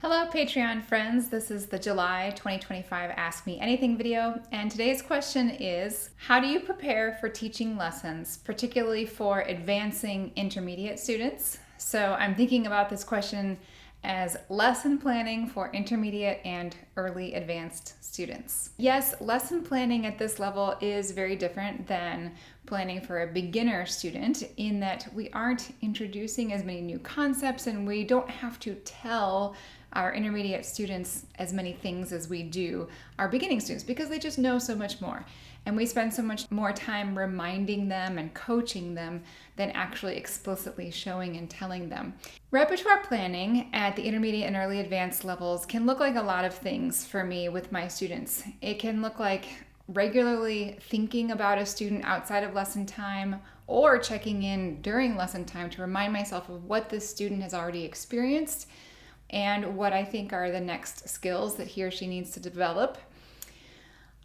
Hello Patreon friends, this is the July 2025 Ask Me Anything video, and today's question is, how do you prepare for teaching lessons, particularly for advancing intermediate students? So I'm thinking about this question as lesson planning for intermediate and early advanced students. Yes, lesson planning at this level is very different than planning for a beginner student in that we aren't introducing as many new concepts and we don't have to tell our intermediate students as many things as we do our beginning students because they just know so much more. And we spend so much more time reminding them and coaching them than actually explicitly showing and telling them. Repertoire planning at the intermediate and early advanced levels can look like a lot of things for me with my students. It can look like regularly thinking about a student outside of lesson time or checking in during lesson time to remind myself of what this student has already experienced and what I think are the next skills that he or she needs to develop.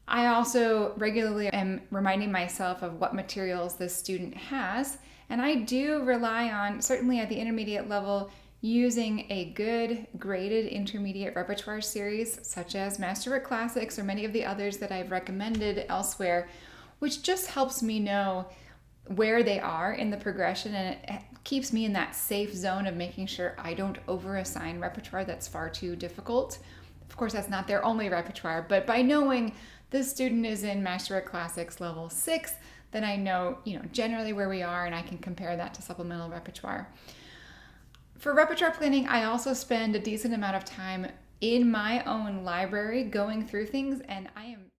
I also regularly am reminding myself of what materials this student has, and I do rely on, certainly at the intermediate level, using a good graded intermediate repertoire series such as Masterwork Classics or many of the others that I've recommended elsewhere, which just helps me know where they are in the progression, and it keeps me in that safe zone of making sure I don't over-assign repertoire that's far too difficult. Of course, that's not their only repertoire, but by knowing this student is in Masterwork Classics level 6, then I know, generally where we are, and I can compare that to supplemental repertoire. For repertoire planning, I also spend a decent amount of time in my own library going through things, and I am